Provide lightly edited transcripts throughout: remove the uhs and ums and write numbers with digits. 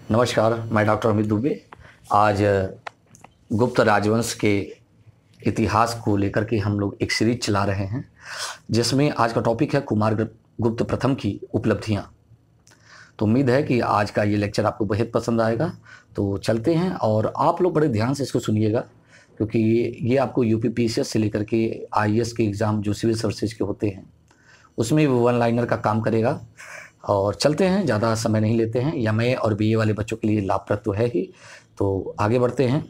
नमस्कार, मैं डॉक्टर अमित दुबे। आज गुप्त राजवंश के इतिहास को लेकर के हम लोग एक सीरीज चला रहे हैं, जिसमें आज का टॉपिक है कुमार गुप्त प्रथम की उपलब्धियां। तो उम्मीद है कि आज का ये लेक्चर आपको बेहद पसंद आएगा। तो चलते हैं और आप लोग बड़े ध्यान से इसको सुनिएगा, क्योंकि ये आपको यूपीपीसीएस से लेकर के आईएएस के एग्ज़ाम जो सिविल सर्विसेज के होते हैं उसमें वो वन लाइनर का काम करेगा। और चलते हैं, ज़्यादा समय नहीं लेते हैं। एमए और बीए वाले बच्चों के लिए लाभप्रद तो है ही। तो आगे बढ़ते हैं।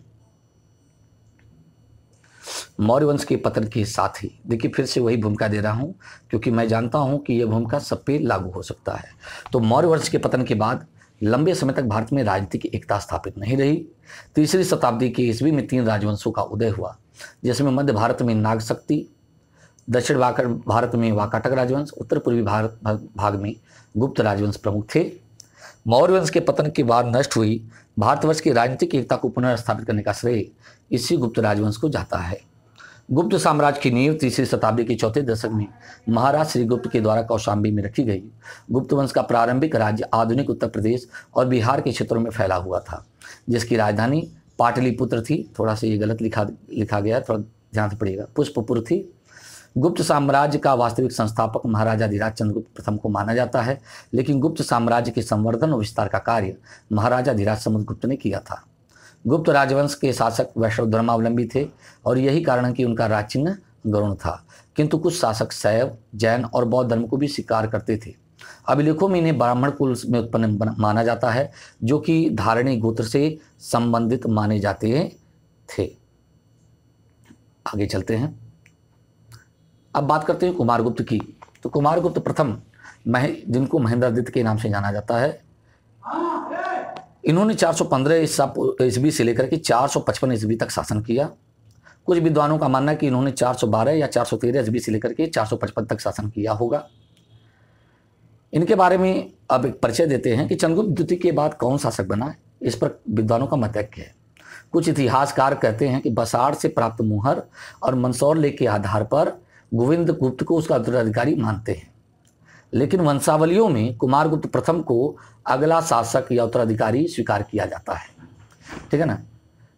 मौर्य वंश के पतन के साथ ही देखिए, फिर से वही भूमिका दे रहा हूं, क्योंकि मैं जानता हूं कि यह भूमिका सब पे लागू हो सकता है। तो मौर्य वंश के पतन के बाद लंबे समय तक भारत में राजनीतिक एकता स्थापित नहीं रही। तीसरी शताब्दी के ईस्वी में 3 राजवंशों का उदय हुआ, जिसमें मध्य भारत में नागशक्ति, दक्षिण भारत में वाकाटक राजवंश, उत्तर पूर्वी भारत भाग में गुप्त राजवंश प्रमुख थे। मौर्य वंश के पतन के बाद नष्ट हुई भारतवर्ष की राजनीतिक एकता को पुनर्स्थापित करने का श्रेय इसी गुप्त राजवंश को जाता है। गुप्त साम्राज्य की नींव तीसरी शताब्दी के चौथे दशक में महाराज श्रीगुप्त के द्वारा कौशाम्बी में रखी गई। गुप्त वंश का प्रारंभिक राज्य आधुनिक उत्तर प्रदेश और बिहार के क्षेत्रों में फैला हुआ था, जिसकी राजधानी पाटलिपुत्र थी। थोड़ा सा ये गलत लिखा गया है, थोड़ा ध्यान से पढ़िएगा, पुष्पपुर थी। गुप्त साम्राज्य का वास्तविक संस्थापक महाराजा चंद्रगुप्त प्रथम को माना जाता है, लेकिन गुप्त साम्राज्य के संवर्धन और विस्तार का कार्य महाराजा समुद्रगुप्त ने किया था। गुप्त राजवंश के शासक वैष्णव धर्मावलंबी थे और यही कारण है कि उनका राज चिन्ह गरुड़ था, किंतु कुछ शासक शैव, जैन और बौद्ध धर्म को भी स्वीकार करते थे। अभिलेखों में इन्हें ब्राह्मण कुल में उत्पन्न माना जाता है, जो कि धारणी गोत्र से संबंधित माने जाते थे। आगे चलते हैं। अब बात करते हैं कुमारगुप्त की। तो कुमारगुप्त प्रथम जिनको महेंद्रादित्य के नाम से जाना जाता है, इन्होंने 415 ईस्वी से लेकर के 455 ईस्वी तक शासन किया। कुछ विद्वानों का मानना है कि इन्होंने 412 या 413 ईस्वी से लेकर के 455 तक शासन किया होगा। इनके बारे में अब एक परिचय देते हैं कि चंद्रगुप्त द्वितीय के बाद कौन शासक बना, इस पर विद्वानों का मतैक्य है। कुछ इतिहासकार कहते हैं कि बसाड़ से प्राप्त मुहर और मंदसौर लेख के आधार पर गोविंद गुप्त को उसका उत्तराधिकारी मानते हैं, लेकिन वंशावलियों में कुमारगुप्त प्रथम को अगला शासक या उत्तराधिकारी स्वीकार किया जाता है। ठीक है ना।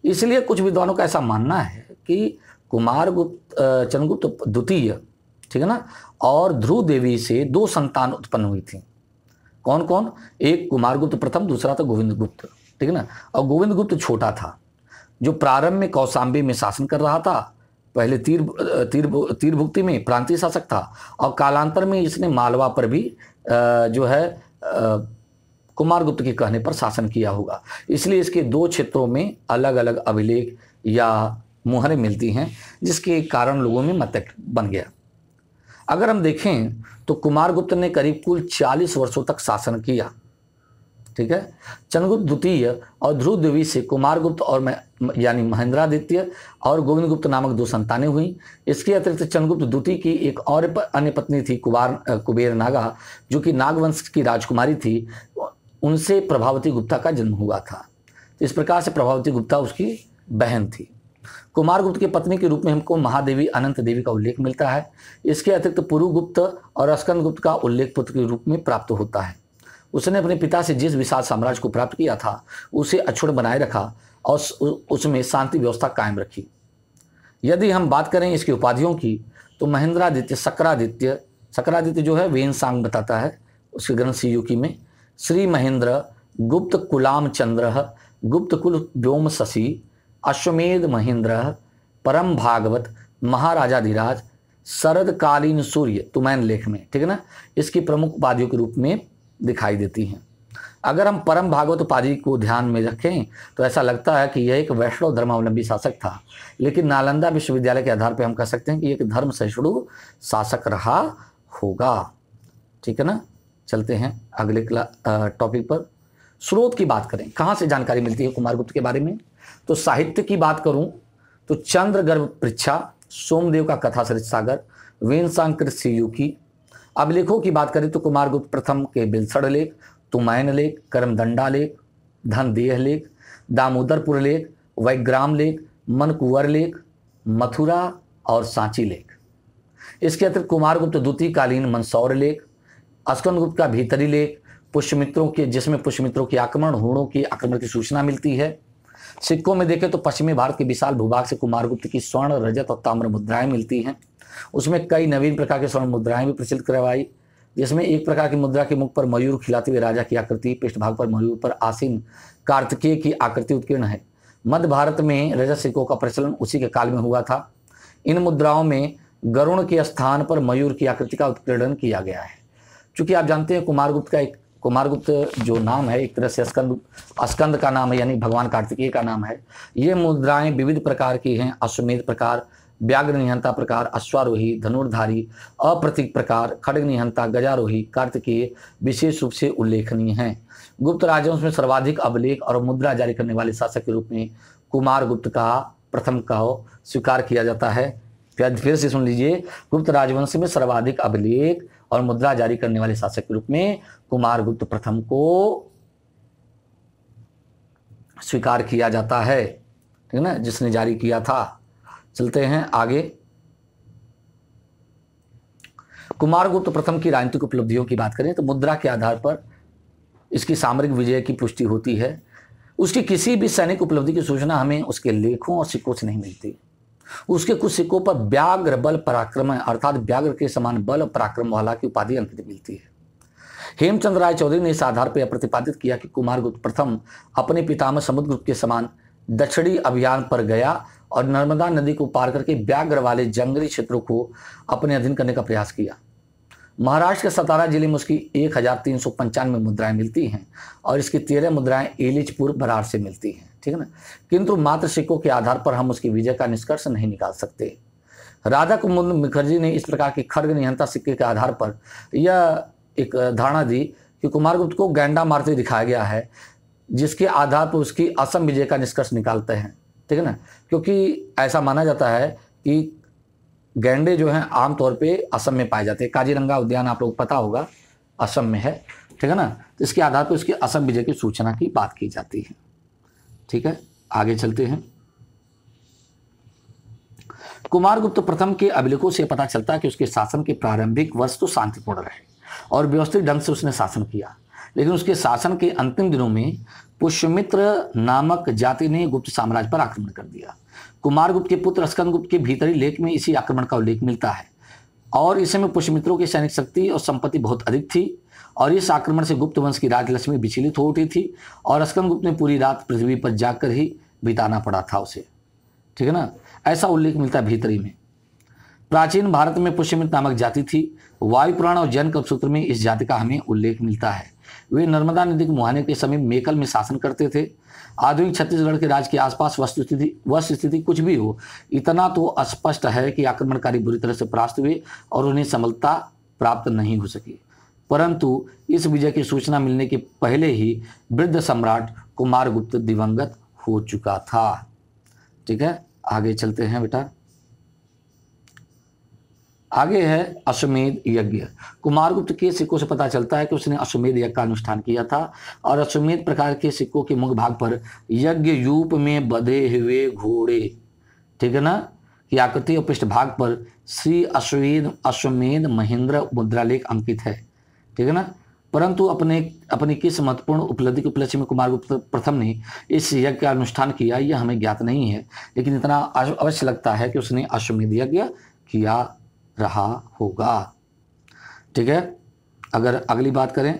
इसलिए कुछ विद्वानों का ऐसा मानना है कि चंद्रगुप्त द्वितीय, ठीक है ना, और ध्रुव देवी से 2 संतान उत्पन्न हुई थी। कौन कौन? एक कुमारगुप्त प्रथम, दूसरा था गोविंद गुप्त। ठीक है ना। और गोविंद गुप्त छोटा था, जो प्रारंभ में कौशाम्बी में शासन कर रहा था। पहले तीर भुक्ति में प्रांतीय शासक था, और कालांतर में इसने मालवा पर भी कुमारगुप्त के कहने पर शासन किया होगा। इसलिए इसके 2 क्षेत्रों में अलग अलग अभिलेख या मुहरें मिलती हैं, जिसके कारण लोगों में मतैक्य बन गया। अगर हम देखें तो कुमारगुप्त ने करीब कुल 40 वर्षों तक शासन किया। ठीक है। चंद्रगुप्त द्वितीय और ध्रुव देवी से कुमारगुप्त और यानी महेंद्रादित्य और गोविंद गुप्त नामक 2 संतानें हुई। इसके अतिरिक्त चंद्रगुप्त द्वितीय की एक और अन्य पत्नी थी कुबेर नागा, जो कि नागवंश की राजकुमारी थी। उनसे प्रभावती गुप्ता का जन्म हुआ था। इस प्रकार से प्रभावती गुप्ता उसकी बहन थी। कुमारगुप्त की पत्नी के रूप में हमको महादेवी अनंत देवी का उल्लेख मिलता है। इसके अतिरिक्त पुरुगुप्त और स्कंदगुप्त का उल्लेख पुत्र के रूप में प्राप्त होता है। उसने अपने पिता से जिस विशाल साम्राज्य को प्राप्त किया था उसे अक्षुण्ण बनाए रखा और उसमें शांति व्यवस्था कायम रखी। यदि हम बात करें इसकी उपाधियों की, तो महेंद्रादित्य सक्रादित्य जो है वेनसांग बताता है उसके ग्रंथ सीयूकी में। श्री महेंद्र, गुप्त कुलाम चंद्र, गुप्त कुल व्योम शशि, अश्वमेध महेंद्र, परम भागवत, महाराजाधिराज, शरदकालीन सूर्य तुमैन लेख में, ठीक है ना, इसकी प्रमुख उपाधियों के रूप में दिखाई देती हैं। अगर हम परम भागवत उपाधि को ध्यान में रखें तो ऐसा लगता है कि यह एक वैष्णव धर्मावलंबी शासक था, लेकिन नालंदा विश्वविद्यालय के आधार पर हम कह सकते हैं कि एक धर्म सहिष्णु शासक रहा होगा। ठीक है ना। चलते हैं अगले टॉपिक पर। स्रोत की बात करें, कहाँ से जानकारी मिलती है कुमारगुप्त के बारे में, तो साहित्य की बात करूं तो चंद्रगर्भ पृच्छा, सोमदेव का कथा सरित सागर, वेनसांकृत सीयूकी। अभिलेखों की बात करें तो कुमारगुप्त प्रथम के बिलसड़ लेख, तुमैन लेख, करमदंडा लेख, धनदेह लेख, दामोदरपुर लेख, वैग्राम लेख, मनकुंवर लेख, मथुरा और सांची लेख। इसके अतिरिक्त कुमारगुप्त द्वितीय कालीन मंदसौर लेख, स्कंदगुप्त का भीतरी लेख, पुष्यमित्रों के, जिसमें पुष्यमित्रों के आक्रमण, हुणों के आक्रमण की सूचना मिलती है। सिक्कों में देखें तो पश्चिमी भारत के विशाल भूभाग से कुमारगुप्त की स्वर्ण, रजत और ताम्र मुद्राएं मिलती हैं। उसमें कई नवीन प्रकार के स्वर्ण मुद्राएं भी प्रचलित करवाई, जिसमें एक प्रकार की मुद्रा के मुख पर मयूर खिलाते हुए राजा की आकृति, पृष्ठभाग पर मयूर पर आसीन कार्तिकेय की आकृति उत्कीर्ण है। मध्य भारत में रजत सिक्कों का प्रचलन उसी के काल में हुआ था। इन मुद्राओं में गरुण के स्थान पर मयूर की आकृति का उत्कीर्णन किया गया है। चूंकि आप जानते हैं कुमारगुप्त जो नाम है एक तरह से स्कंद का नाम है, यानी भगवान कार्तिकेय का नाम है। ये मुद्राएं विविध प्रकार की हैं, अश्वमेध प्रकार, व्याघ्र निहंता प्रकार, अश्वारोही, धनुर्धारी, अप्रतीक प्रकार, खड्ग निहंता, गजारोही, कार्तिकेय विशेष रूप से उल्लेखनीय हैं। गुप्त राजवंश में सर्वाधिक अभिलेख और मुद्रा जारी करने वाले शासक के रूप में कुमारगुप्त का प्रथम का स्वीकार किया जाता है। फिर से सुन लीजिए, गुप्त राजवंश में सर्वाधिक अभिलेख और मुद्रा जारी करने वाले शासक के रूप में कुमारगुप्त प्रथम को स्वीकार किया जाता है, ठीक है ना, जिसने जारी किया था। चलते हैं आगे। कुमारगुप्त प्रथम की राजनीतिक उपलब्धियों की बात करें तो मुद्रा के आधार पर इसकी सामरिक विजय की पुष्टि होती है। उसकी किसी भी सैनिक उपलब्धि की सूचना हमें उसके लेखों और सिक्कों से नहीं मिलती। उसके कुछ सिक्कों पर व्याघ्र बल पराक्रम अर्थात व्याघ्र के समान बल और पराक्रम वाला की उपाधि अंकित मिलती है। हेमचंद्र राय चौधरी ने इस आधार पर यह प्रतिपादित किया कि कुमारगुप्त प्रथम अपने पितामह समुद्रगुप्त के समान दक्षिणी अभियान पर गया और नर्मदा नदी को पार करके व्याघ्र वाले जंगली क्षेत्रों को अपने अधीन करने का प्रयास किया। महाराष्ट्र के सतारा जिले में उसकी 1395 मुद्राएं मिलती हैं और इसकी 13 मुद्राएं एलिचपुर बरार से मिलती हैं, ठीक है ना। किंतु मात्र सिक्कों के आधार पर हम उसकी विजय का निष्कर्ष नहीं निकाल सकते। राधा कुमुद मुखर्जी ने इस प्रकार के खड्ग निहंता सिक्के के आधार पर यह एक धारणा दी कि कुमारगुप्त को गैंडा मारते दिखाया गया है, जिसके आधार पर उसकी असम विजय का निष्कर्ष निकालते हैं, ठीक है ना। क्योंकि ऐसा माना जाता है कि गैंडे जो हैं आमतौर पे असम में पाए जाते हैं। काजीरंगा उद्यान आप लोग पता होगा असम में है, ठीक है ना। तो इसके आधार पर उसकी असम विजय की सूचना की बात की जाती है, ठीक है। आगे चलते हैं। कुमारगुप्त प्रथम के अभिलेखों से पता चलता है कि उसके शासन के प्रारंभिक वर्ष तो शांतिपूर्ण रहे और व्यवस्थित ढंग से उसने शासन किया, लेकिन उसके शासन के अंतिम दिनों में पुष्यमित्र नामक जाति ने गुप्त साम्राज्य पर आक्रमण कर दिया। कुमारगुप्त के पुत्र स्कंदगुप्त के भीतरी लेख में इसी आक्रमण का उल्लेख मिलता है और इस समय पुष्यमित्रों की सैनिक शक्ति और संपत्ति बहुत अधिक थी और इस आक्रमण से गुप्त वंश की राजलक्ष्मी विचलित हो उठी थी और स्कंदगुप्त ने पूरी रात पृथ्वी पर जाकर ही बिताना पड़ा था उसे, ठीक है ना। ऐसा उल्लेख मिलता है भीतरी में। प्राचीन भारत में पुष्यमित्र नामक जाति थी। वायुपुराण और जैन कल्पसूत्र में इस जाति का हमें उल्लेख मिलता है। वे नर्मदा नदी के मुहाने के समीप मेकल में शासन करते थे। आधुनिक छत्तीसगढ़ के राज्य के आसपास वस्तुस्थिति कुछ भी हो, इतना तो स्पष्ट है कि आक्रमणकारी बुरी तरह से परास्त हुए और उन्हें समलता प्राप्त नहीं हो सकी। परंतु इस विजय की सूचना मिलने के पहले ही वृद्ध सम्राट कुमारगुप्त दिवंगत हो चुका था, ठीक है। आगे चलते हैं बेटा। आगे है अश्वमेध यज्ञ। कुमारगुप्त के सिक्कों से पता चलता है कि उसने अश्वमेध यज्ञ का अनुष्ठान किया था और अश्वमेध प्रकार के सिक्कों के मुख भाग पर यज्ञ यूप में बंधे हुए घोड़े, ठीक है ना, की आकृति और पृष्ठभाग पर श्री अश्वमेध महेंद्र मुद्रालेख अंकित है, ठीक है ना। परंतु अपनी किस महत्वपूर्ण उपलब्धि के उपलक्ष्य में कुमारगुप्त प्रथम ने इस यज्ञ का अनुष्ठान किया यह हमें ज्ञात नहीं है, लेकिन इतना अवश्य लगता है कि उसने अश्वमेध यज्ञ किया रहा होगा, ठीक है। अगर अगली बात करें,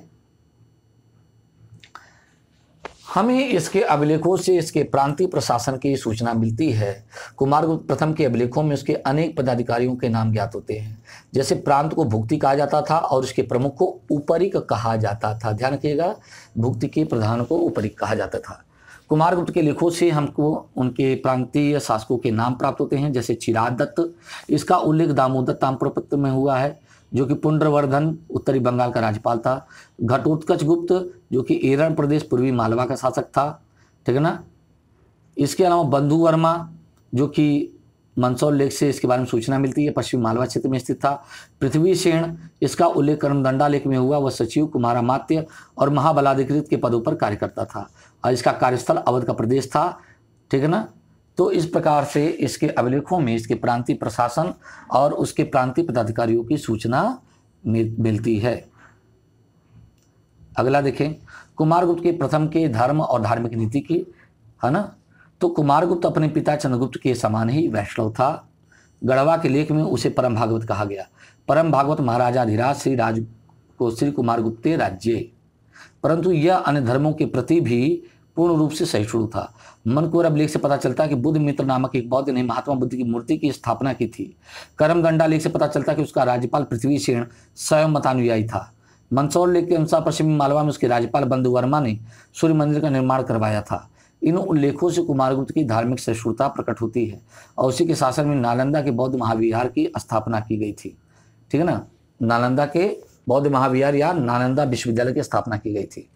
हमें इसके अभिलेखों से इसके प्रांतीय प्रशासन की सूचना मिलती है। कुमारगुप्त प्रथम के अभिलेखों में उसके अनेक पदाधिकारियों के नाम ज्ञात होते हैं। जैसे प्रांत को भुक्ति कहा जाता था और उसके प्रमुख को उपरिक कहा जाता था। ध्यान रखिएगा, भुक्ति के प्रधान को उपरिक कहा जाता था। कुमारगुप्त के लेखों से हमको उनके प्रांतीय शासकों के नाम प्राप्त होते हैं। जैसे चिराग दत्त, इसका उल्लेख दामोदर ताम्रपत्र में हुआ है, जो कि पुंड्रवर्धन उत्तरी बंगाल का राज्यपाल था। घटोत्कच गुप्त, जो कि एरण प्रदेश पूर्वी मालवा का शासक था, ठीक है ना। इसके अलावा बंधु वर्मा, जो कि मंदसौर लेख से इसके बारे में सूचना मिलती है, पश्चिमी मालवा क्षेत्र में स्थित था। पृथ्वी सेन, इसका उल्लेख कर्मदंडा लेख में हुआ, वह सचिव, कुमारामात्य और महाबलाधिकृत के पदों पर कार्य करता था और इसका कार्यस्थल अवध का प्रदेश था, ठीक है ना। तो इस प्रकार से इसके अभिलेखों में इसके प्रांतीय प्रशासन और उसके प्रांतीय पदाधिकारियों की सूचना मिलती है। अगला देखें, कुमारगुप्त के प्रथम के धर्म और धार्मिक नीति की, है ना। तो कुमारगुप्त अपने पिता चंद्रगुप्त के समान ही वैष्णव था। गढ़वा के लेख में उसे परम भागवत कहा गया। परम भागवत महाराजाधिराज श्री राज को श्री कुमारगुप्ते राज्य, परंतु यह अन्य धर्मों के प्रति भी पूर्ण रूप से सहिष्णु था। मनकोरब लेख से पता चलता है कि बुद्ध मित्र नामक एक बौद्ध ने महात्मा बुद्ध की मूर्ति की स्थापना की थी। करमगंडा लेख से पता चलता है कि उसका राज्यपाल पृथ्वीसेन स्वयं मतानुयायी था। मंदसौर लेख के अनुसार पश्चिमी मालवा में उसके राज्यपाल बंधु वर्मा ने सूर्य मंदिर का निर्माण करवाया था। इन उल्लेखों से कुमारगुप्त की धार्मिक सहिष्णुता प्रकट होती है और उसी के शासन में नालंदा के बौद्ध महाविहार की स्थापना की गई थी। ठीक है ना, नालंदा के बौद्ध महाविहार या नालंदा विश्वविद्यालय की स्थापना की गई थी।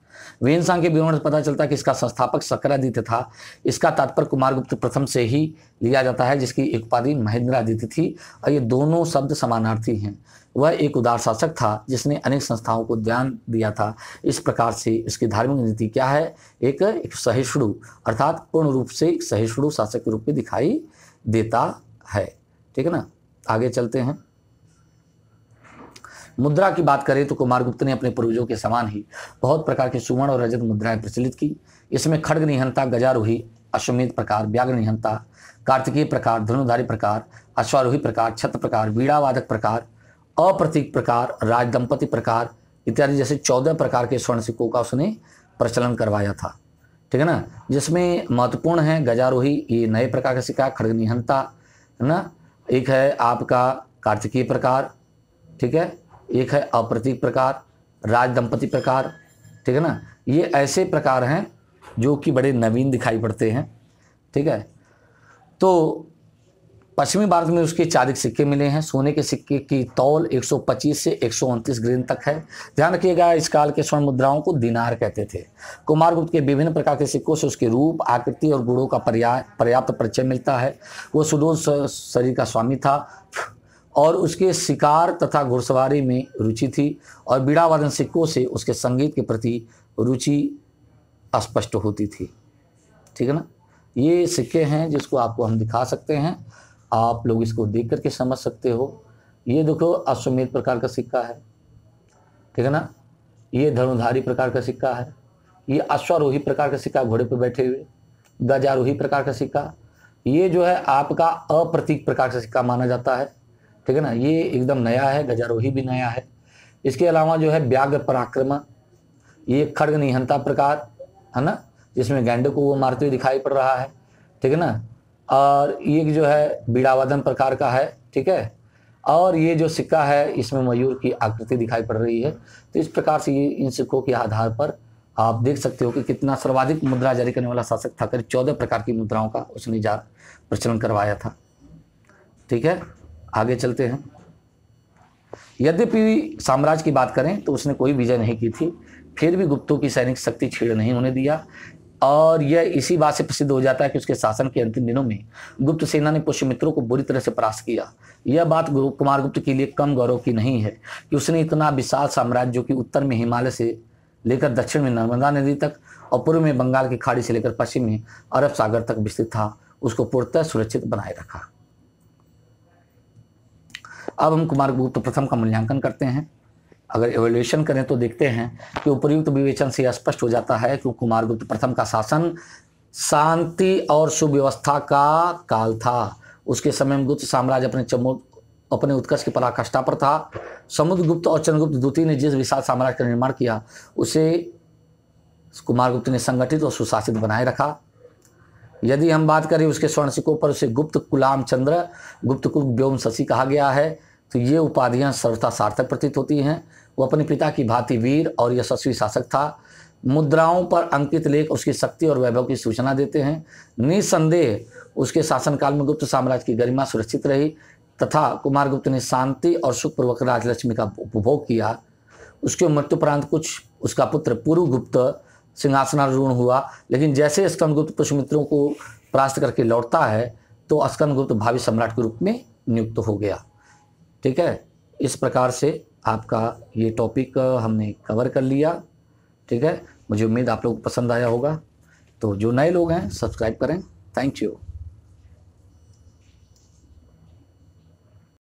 वेनसांग के विवरण से पता चलता है कि इसका संस्थापक शक्रादित्य था। इसका तात्पर्य कुमारगुप्त प्रथम से ही लिया जाता है, जिसकी एक उपाधि महेंद्रादित्य थी और ये दोनों शब्द समानार्थी हैं। वह एक उदार शासक था जिसने अनेक संस्थाओं को ध्यान दिया था। इस प्रकार से इसकी धार्मिक नीति क्या है, एक सहिष्णु अर्थात पूर्ण रूप से एक सहिष्णु शासक के रूप में दिखाई देता है। ठीक है ना, आगे चलते हैं। मुद्रा की बात करें तो कुमारगुप्त ने अपने पूर्वजों के समान ही बहुत प्रकार की सुवर्ण और रजत मुद्राएं प्रचलित की। इसमें खड्ग निहंता, गजारोही, अश्वमेध प्रकार, व्याघ्र निहंता, कार्तिकीय प्रकार, धनुधारी प्रकार, अश्वारोही प्रकार, छत्र प्रकार, वीणावादक प्रकार, अप्रतीक प्रकार, राजदंपति प्रकार इत्यादि जैसे 14 प्रकार के स्वर्ण सिक्कों का उसने प्रचलन करवाया था। ठीक है ना, जिसमें महत्वपूर्ण है गजारोही, ये नए प्रकार का सिक्का, खड्ग निहंता, है ना, एक है आपका कार्तिकीय प्रकार, ठीक है, एक है अप्रतीक प्रकार, राजदंपति प्रकार। ठीक है ना, ये ऐसे प्रकार हैं जो कि बड़े नवीन दिखाई पड़ते हैं। ठीक है, तो पश्चिमी भारत में उसके चारिक सिक्के मिले हैं। सोने के सिक्के की तौल 125 से 129 ग्रेन तक है। ध्यान रखिएगा, इस काल के स्वर्ण मुद्राओं को दिनार कहते थे। कुमारगुप्त के विभिन्न प्रकार के सिक्कों से उसके रूप, आकृति और गुणों का पर्याप्त परिचय मिलता है। वो सुडोल शरीर का स्वामी था और उसके शिकार तथा घुड़सवारी में रुचि थी और बीड़ावादन सिक्कों से उसके संगीत के प्रति रुचि स्पष्ट होती थी। ठीक है ना, ये सिक्के हैं जिसको आपको हम दिखा सकते हैं, आप लोग इसको देख करके समझ सकते हो। ये देखो अश्वमेध प्रकार का सिक्का है। ठीक है ना, ये धनुधारी प्रकार का सिक्का है। ये अश्वारोही प्रकार का सिक्का, घोड़े पर बैठे हुए। गजारोही प्रकार का सिक्का, ये जो है आपका अप्रतीक प्रकार का सिक्का माना जाता है। ठीक है ना, ये एकदम नया है, गजारोही भी नया है। इसके अलावा जो है व्याघ्र पराक्रम, ये खड्ग निहंता प्रकार है ना, जिसमें गैंडे को वो मारते हुए दिखाई पड़ रहा है। ठीक है ना, और ये जो है बीड़ावादन प्रकार का है। ठीक है, और ये जो सिक्का है इसमें मयूर की आकृति दिखाई पड़ रही है। तो इस प्रकार से ये इन सिक्कों के आधार पर आप देख सकते हो कि कितना सर्वाधिक मुद्रा जारी करने वाला शासक था। करीब 14 प्रकार की मुद्राओं का उसने प्रचलन करवाया था। ठीक है, आगे चलते हैं। यद्यपि साम्राज्य की बात करें तो उसने कोई विजय नहीं की थी, फिर भी गुप्तों की सैनिक शक्ति छीड़ नहीं होने दिया और यह इसी बात से प्रसिद्ध हो जाता है कि उसके शासन के अंतिम दिनों में गुप्त सेना ने पुष्यमित्रों को बुरी तरह से परास्त किया। यह बात कुमारगुप्त के लिए कम गौरव की नहीं है कि उसने इतना विशाल साम्राज्य, जो कि उत्तर में हिमालय से लेकर दक्षिण में नर्मदा नदी तक और पूर्व में बंगाल की खाड़ी से लेकर पश्चिम में अरब सागर तक विस्तृत था, उसको पूर्णतः सुरक्षित बनाए रखा। अब हम कुमारगुप्त प्रथम का मूल्यांकन करते हैं। अगर एवोल्यूशन करें तो देखते हैं कि उपर्युक्त विवेचन से स्पष्ट हो जाता है कि कुमारगुप्त प्रथम का शासन शांति और सुव्यवस्था का काल था। उसके समय में गुप्त साम्राज्य अपने उत्कर्ष की पराकाष्ठा पर था। समुद्रगुप्त और चंद्रगुप्त द्वितीय ने जिस विशाल साम्राज्य का निर्माण किया उसे कुमारगुप्त ने संगठित और सुशासित बनाए रखा। यदि हम बात करें उसके स्वर्ण सिक्कों पर उसे गुप्त कुलाम चंद्र, गुप्त कुल व्योम शशि कहा गया है, तो ये उपाधियां सर्वथा सार्थक प्रतीत होती हैं। वो अपने पिता की भांति वीर और यशस्वी शासक था। मुद्राओं पर अंकित लेख उसकी शक्ति और वैभव की सूचना देते हैं। निसंदेह उसके शासनकाल में गुप्त साम्राज्य की गरिमा सुरक्षित रही तथा कुमारगुप्त ने शांति और सुखपूर्वक राजलक्ष्मी का उपभोग किया। उसके मृत्युपरांत कुछ उसका पुत्र पुरुगुप्त सिंहासनारूढ़ हुआ, लेकिन जैसे स्कंदगुप्त पुष्यमित्रों को परास्त करके लौटता है तो स्कंदगुप्त भावी सम्राट के रूप में नियुक्त हो गया। ठीक है, इस प्रकार से आपका ये टॉपिक हमने कवर कर लिया। ठीक है, मुझे उम्मीद आप लोग को पसंद आया होगा। तो जो नए लोग हैं सब्सक्राइब करें। Thank you.